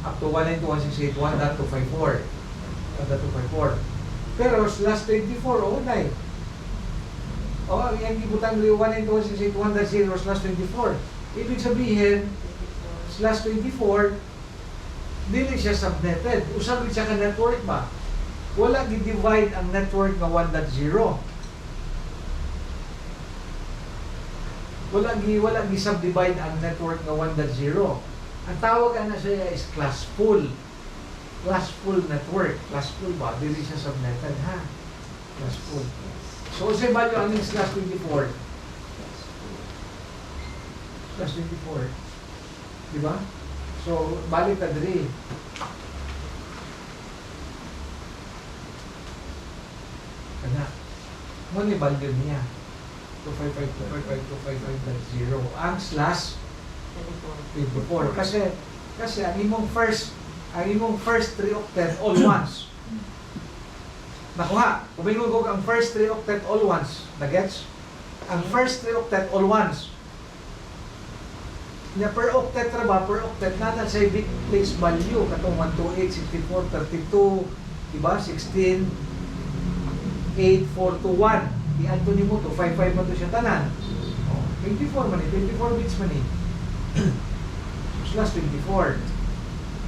up to 192.168.1.254. 1.254. Pero slash 24, oh, na eh. O, yung gibutang 192.168.1.0/24. Ibig sabihin, slash 24, dili siya subnetted. Usab siya ka network ba? Wala gi-divide ang network nga 1.0. Wala gi-subdivide ang network nga 1.0. Ang tawag na siya is classful. Classful network. Classful ba? Dili siya subnetted, ha? Classful. So, sa value ang slash 24. Slash 24. Diba? So, balik na diri. Kana. Mo ni value niya. 255.255.255.0. Ang slash 24. Kasi ang imong first 3 octet all ones. Nakuha. Kumingon ko ang first 3 octet all ones. Nagets? Ang first 3 octet all ones. Na per octet ra ba? Per octet natin sa bit place value. Katong 128, 64, 32, diba? 16, 8, 4 to 1. I-anto ni mo to, 55 man to siya tanan. 24 man 24 bits man Slash 24.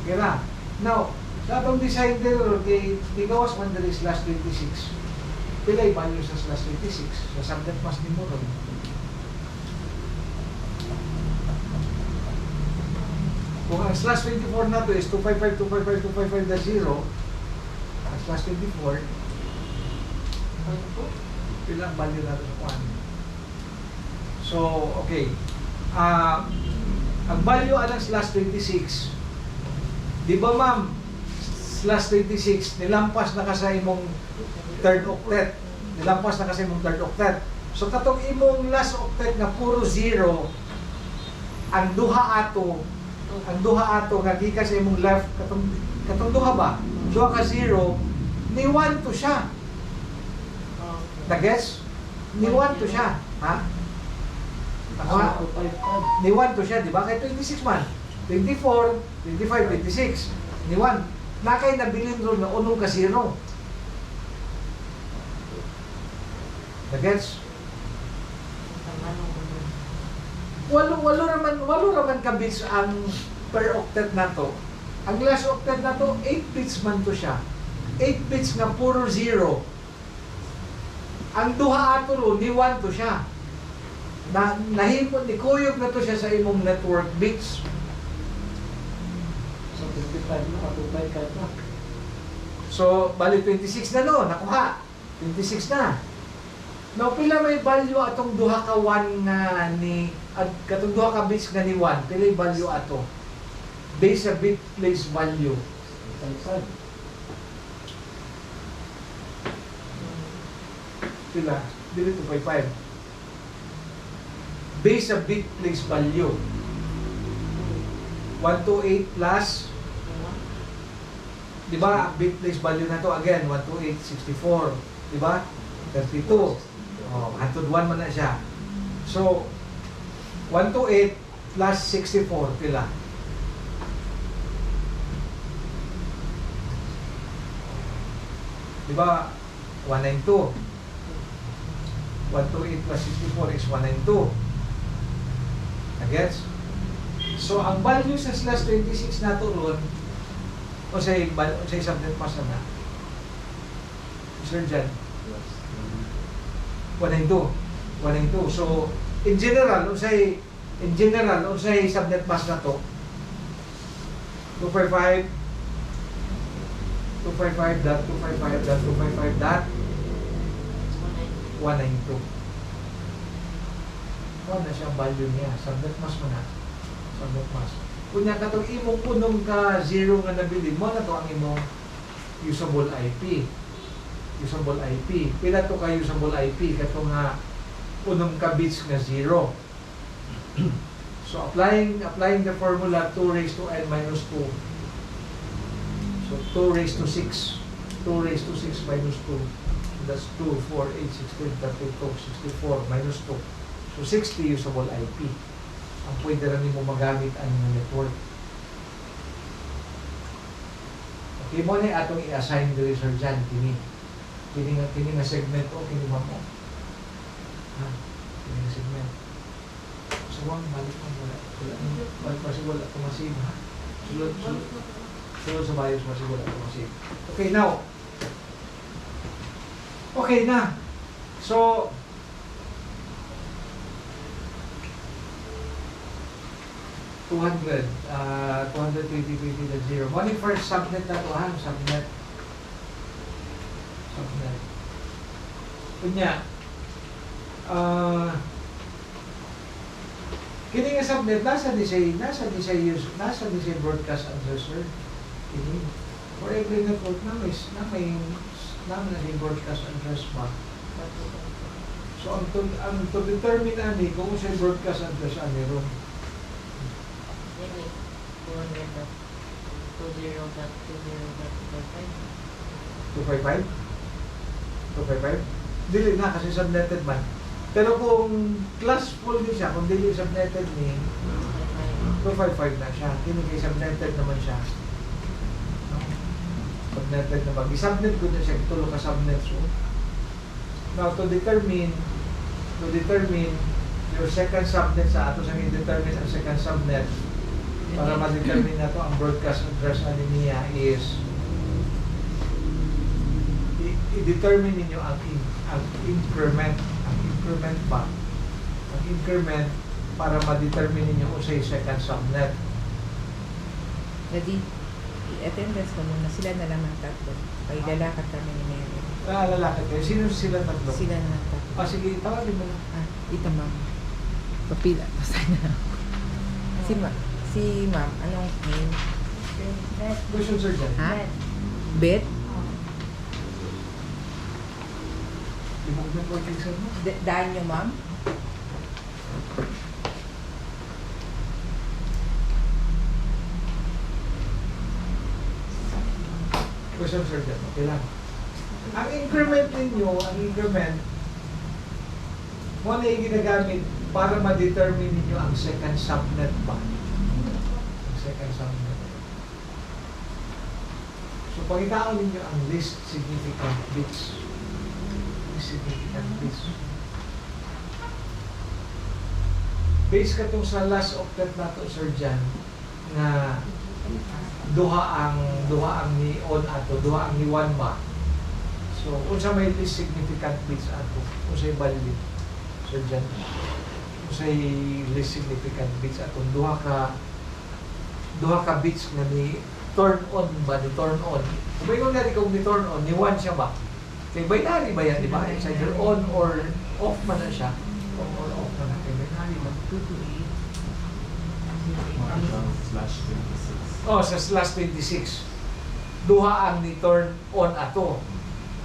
Okay na. Now, sa atong design there, kay gawas man dali slash 26. Pilay value sa slash 26. Sa subnet mas ni mo ron. Kung ang slash 24 na to is 255.255.255.0, ang slash 24, pilang value natin sa kuhan. So, okay. Ang value ng slash 26, di ba ma'am, slash 26, nilampas na ka sa imong third octet. Nilampas na ka sa imong third octet. So, katong imong last octet na puro 0, ang duha ato nga gikan sa imong left, katong duha ba? Duha ka 0, ni 1 to siya. Na-guess? Ni 1 to siya. Ha? Ni 1 to siya, di ba? Kaya 26 man. 24, 25, 26. Ni 1. Nakay nabilin ron na unong ka 0. Na-guess? Walo raman ka bits ang per octet na to. Ang last octet na to, 8 bits man to siya. 8 bits nga puro 0. Ang duha ato ro, ni 1 to siya. Nahimot ni kuyog na to siya sa imong network bits. So, 55 na, patupay ka na. So, bali 26 na no, nakuha. 26 na. No, pila may value atong duha ka 1 nga ni, at katong duha ka bits nga ni 1, pila yung value ato? Base sa bit place value. Pila? Dili 255. Base sa bit place value. 128 plus, di ba, bit place value na to again, 128, 64, di ba? 32. Oh, 101 man na siya. So, 128 plus 64, pila? Di ba, 192. 128 plus 64 is 192. Nagets? So, ang value sa slash 26 na to ron, o sa subnet mas na, Sir Jan, 192. 192. So, in general, o sa subnet mas na to, 255, 255.255.255.192. Ano na siyang value niya? Subnet mas mo na. Subnet mas. Kunya katong imong punong ka 0 nga nabili mo na to ang imong usable IP. Usable IP. Pila to ka usable IP? Katong nga punong ka bits nga 0. So applying the formula 2 raised to n minus 2. So 2 raised to 6. 2 raised to 6 minus 2. That's 2, 4, 8, 16, 32, 64 minus 2. So 60 usable IP. Ang pwede rin mo magamit ang network. Kaya mo na atong i-assign diri sir Jan, kini nga segment o kini mo. Ha? Kini nga segment. So, balik mo wala. Balik pa siya wala tumasig, ha? Sulod sa bios pa siya wala tumasig. Okay, now. Okay na. So, $220.0. Money first subnet na to, ha? Subnet. Kunya, kini nga subnet, nasa ni say broadcast addresser. Kini. For every network na may broadcast address ba? So, ang to determine ani kung sa broadcast address ani ron. 255? 255? Dili na kasi subnetted man. Pero kung class full din siya, kung dili subnetted ni 255 na siya. Kini kay subnetted naman siya. No? Subnetted naman. I-subnet ko na siya, tulo ka subnet. So, now to determine your second subnet sa ato sa i-determine ang second subnet para ma-determine na to ang broadcast address na niya is i-determine ninyo ang increment ba? Ang increment para ma-determine ninyo kung sa second subnet. Daddy, i-attendance ko muna. Sila na lang ang tatlo. Ay, lalakad kami ni Mary. Lalakad kayo. Sino sila tatlo? Sila na lang tatlo. Sige, tawagin mo na. Ito, ma'am. Papila. Basta na. Si ma'am, anong name? Question sir dyan. Ha? Bet? Ibog na po yung sir mo. Daan nyo, ma'am? Question sir dyan. Okay lang. Ang increment ninyo, mo na yung ginagamit para ma-determine ninyo ang second subnet ba? Ang second subnet. So, pagkitaon ninyo ang least significant bits. Based ka tong sa last octet na to, Sir Jan, na duha ang ni on ato, duha ang ni one ba. So, unsa may least significant bits ato, unsay value, Sir Jan, unsay least significant bits ato, duha ka bits na ni turn on ba, ni turn on. Kung yung nari kung ni turn on, ni one siya ba? Kay binary ba yan, di ba? It's either on or off man na siya. On or off man na. Kay binary ba? 228. Oh, sa /26. Duha ang ni turn on ato.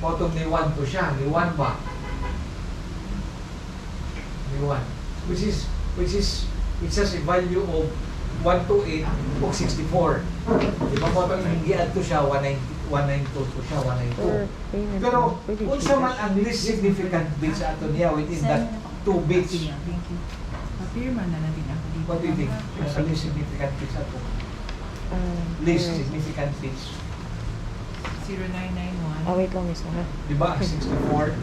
Potong ni 1 to siya. Ni 1 ba? Ni 1. Which has a value of 128 o 64. Di ba potong hindi to siya 192 to siya 192. Pero unsa man ang least significant bits ato niya within that 2 bits. Thank you. Papirma na natin ako dito. What do you think? Ang least significant bits ato. Least significant bits. 0991. Wait lang, miss. Di ba ang 64?